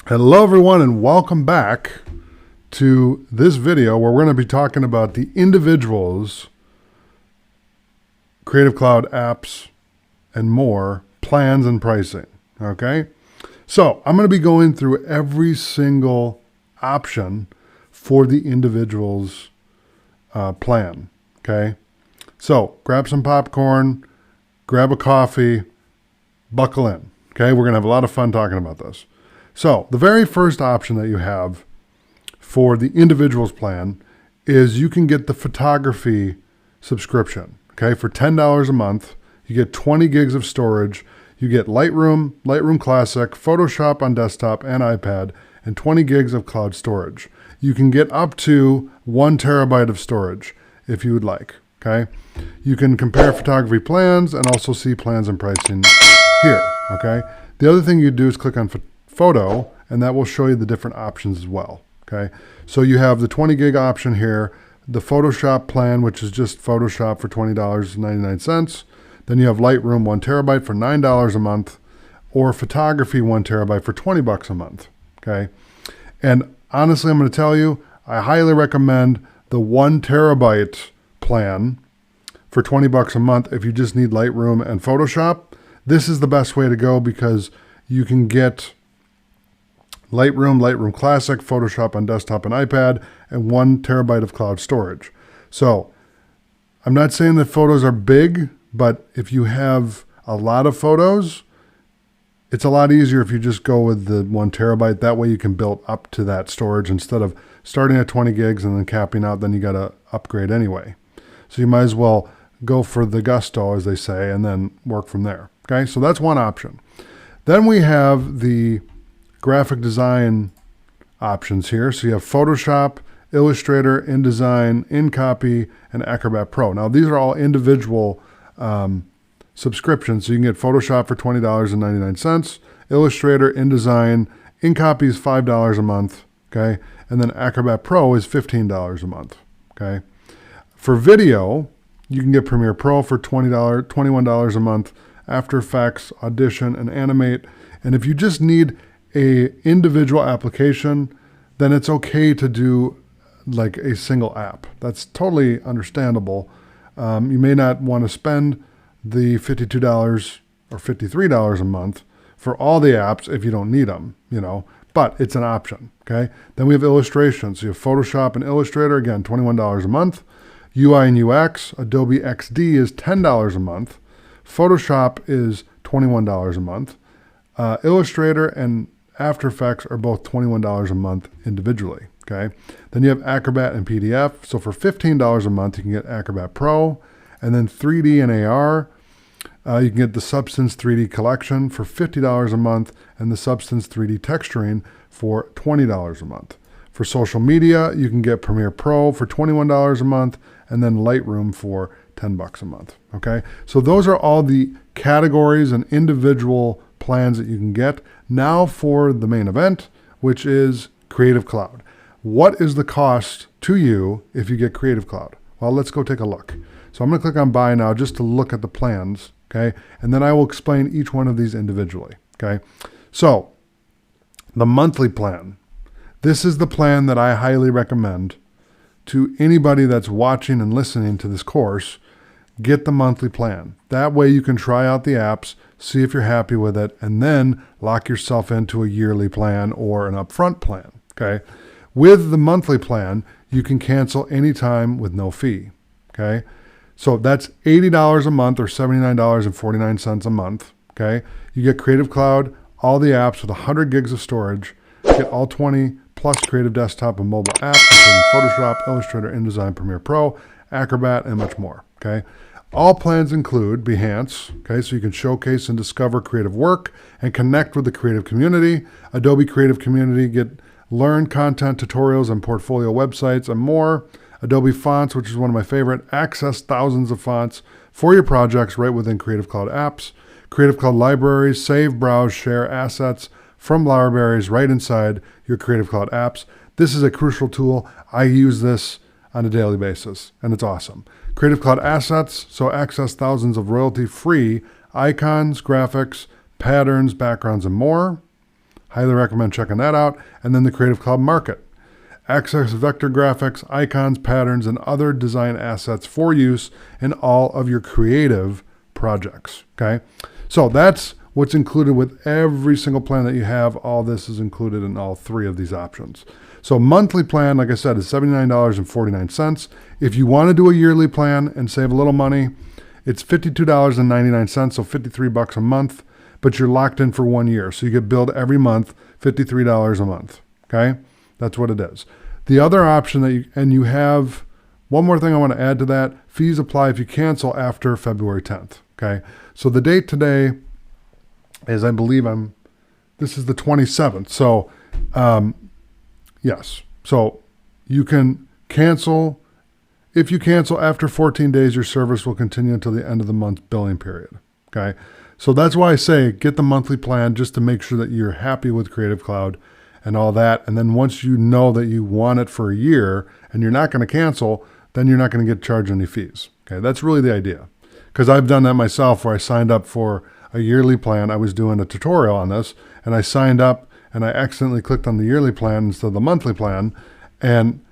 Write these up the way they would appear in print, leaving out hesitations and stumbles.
Hello everyone and welcome back to this video where we're going to be talking about the individuals, Creative Cloud apps and more, plans and pricing. Okay, so I'm going to be going through every single option for the individual's plan. Okay, so grab some popcorn, grab a coffee, buckle in. Okay, we're going to have a lot of fun talking about this. So the very first option that you have for the individual's plan is you can get the photography subscription. Okay, for $10 a month, you get 20 gigs of storage. You get Lightroom, Lightroom Classic, Photoshop on desktop and iPad, and 20 gigs of cloud storage. You can get up to 1 terabyte of storage if you would like. Okay, you can compare photography plans and also see plans and pricing here. Okay, the other thing you do is click on photo, and that will show you the different options as well. Okay, so you have the 20 gig option here, the Photoshop plan, which is just Photoshop for $20.99. Then you have Lightroom 1 terabyte for $9 a month, or photography 1 terabyte for $20 a month. Okay, and honestly, I'm going to tell you, I highly recommend the 1 terabyte plan for $20 a month if you just need Lightroom and Photoshop. This is the best way to go because you can get Lightroom, Lightroom Classic, Photoshop on desktop and iPad, and 1 terabyte of cloud storage. So I'm not saying that photos are big, but if you have a lot of photos, it's a lot easier if you just go with the 1 terabyte. That way you can build up to that storage instead of starting at 20 gigs and then capping out, then you got to upgrade anyway. So you might as well go for the gusto, as they say, and then work from there. Okay, so that's one option. Then we have the graphic design options here. So you have Photoshop, Illustrator, InDesign, InCopy, and Acrobat Pro. Now these are all individual subscriptions. So you can get Photoshop for $20.99, Illustrator, InDesign, InCopy is $5 a month, okay? And then Acrobat Pro is $15 a month, okay? For video, you can get Premiere Pro for $21 a month, AfterEffects, Audition, and Animate. And if you just need a individual application, then it's okay to do like a single app. That's totally understandable. You may not want to spend the $52 or $53 a month for all the apps if you don't need them, but it's an option, okay? Then we have illustration. So you have Photoshop and Illustrator, again, $21 a month. UI and UX, Adobe XD is $10 a month. Photoshop is $21 a month. Illustrator and After Effects are both $21 a month individually, okay? Then you have Acrobat and PDF. So for $15 a month, you can get Acrobat Pro, and then 3D and AR. You can get the Substance 3D Collection for $50 a month, and the Substance 3D Texturing for $20 a month. For social media, you can get Premiere Pro for $21 a month, and then Lightroom for $10 a month, okay? So those are all the categories and individual plans that you can get. Now for the main event, which is Creative Cloud. What is the cost to you if you get Creative Cloud? Well, let's go take a look. So I'm going to click on Buy Now just to look at the plans, okay? And then I will explain each one of these individually, okay? So the monthly plan. This is the plan that I highly recommend to anybody that's watching and listening to this course. Get the monthly plan. That way you can try out the apps, see if you're happy with it, and then lock yourself into a yearly plan or an upfront plan, okay? With the monthly plan, you can cancel anytime with no fee, okay? So that's $80 a month or $79.49 a month, okay? You get Creative Cloud, all the apps with 100 gigs of storage, get all 20 plus creative desktop and mobile apps, including Photoshop, Illustrator, InDesign, Premiere Pro, Acrobat, and much more, okay? All plans include Behance, okay, so you can showcase and discover creative work and connect with the creative community. Adobe Creative Community, learn content, tutorials, and portfolio websites, and more. Adobe Fonts, which is one of my favorite, access thousands of fonts for your projects right within Creative Cloud apps. Creative Cloud Libraries, save, browse, share assets from libraries right inside your Creative Cloud apps. This is a crucial tool. I use this on a daily basis, and it's awesome. Creative Cloud Assets, so access thousands of royalty-free icons, graphics, patterns, backgrounds, and more. Highly recommend checking that out. And then the Creative Cloud Market. Access vector graphics, icons, patterns, and other design assets for use in all of your creative projects. Okay, so that's what's included with every single plan that you have. All this is included in all three of these options. So monthly plan, like I said, is $79.49. If you want to do a yearly plan and save a little money, it's $52.99, so $53 a month, but you're locked in for 1 year. So you get billed every month, $53 a month. Okay, that's what it is. The other option that you have one more thing I want to add to that: fees apply if you cancel after February 10th. Okay, so the date today is, I believe this is the 27th. So yes, so you can cancel. If you cancel after 14 days, your service will continue until the end of the month billing period. Okay, so that's why I say get the monthly plan, just to make sure that you're happy with Creative Cloud and all that. And then once you know that you want it for a year and you're not going to cancel, then you're not going to get charged any fees. Okay, that's really the idea. Because I've done that myself, where I signed up for a yearly plan. I was doing a tutorial on this, and I signed up and I accidentally clicked on the yearly plan instead of the monthly plan, and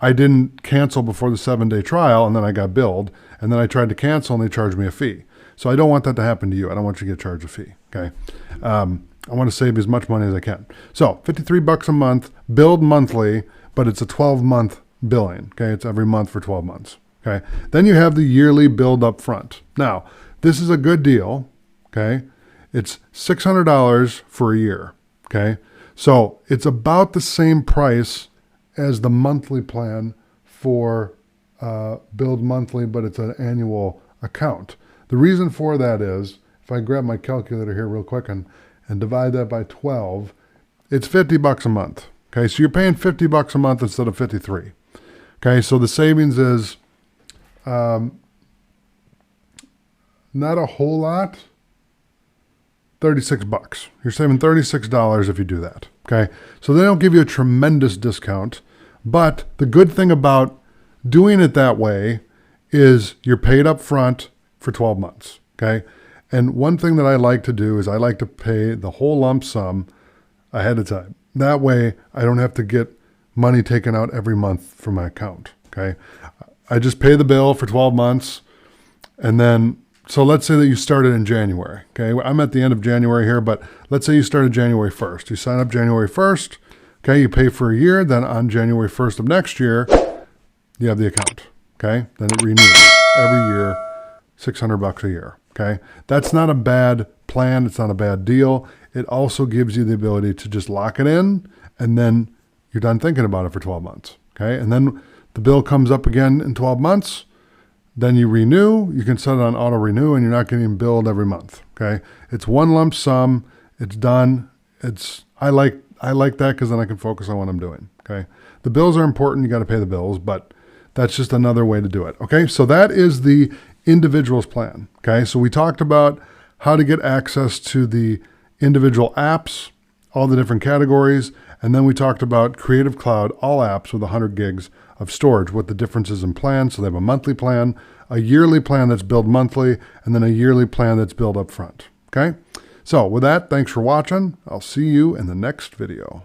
I didn't cancel before the 7-day trial, and then I got billed, and then I tried to cancel and they charged me a fee. So I don't want that to happen to you. I don't want you to get charged a fee. Okay, I want to save as much money as I can. So $53 a month, billed monthly, but it's a 12-month billing. Okay, it's every month for 12 months. Okay, then you have the yearly billed up front. Now, this is a good deal. Okay, it's $600 for a year. Okay, so it's about the same price as the monthly plan for billed monthly, but it's an annual account. The reason for that is, if I grab my calculator here real quick and divide that by 12, it's $50 a month. Okay, so you're paying $50 a month instead of 53. Okay, so the savings is not a whole lot. $36. You're saving $36 if you do that. Okay, so they don't give you a tremendous discount, but the good thing about doing it that way is you're paid up front for 12 months. Okay, and one thing that I like to do is I like to pay the whole lump sum ahead of time. That way I don't have to get money taken out every month from my account. Okay, I just pay the bill for 12 months, and then, so let's say that you started in January. Okay, I'm at the end of January here, but let's say you started January 1st. You sign up January 1st. Okay, you pay for a year. Then on January 1st of next year, you have the account. Okay, then it renews every year, $600 a year. Okay, that's not a bad plan. It's not a bad deal. It also gives you the ability to just lock it in, and then you're done thinking about it for 12 months. Okay, and then the bill comes up again in 12 months. Then you renew. You can set it on auto renew, and you're not getting billed every month. Okay, it's one lump sum. It's done. I like that because then I can focus on what I'm doing. Okay, the bills are important. You got to pay the bills, but that's just another way to do it. Okay, so that is the individuals plan. Okay, so we talked about how to get access to the individual apps, all the different categories, and then we talked about Creative Cloud, all apps with 100 gigs of storage, what the differences in plans. So they have a monthly plan, a yearly plan that's billed monthly, and then a yearly plan that's billed up front. Okay, so with that, thanks for watching. I'll see you in the next video.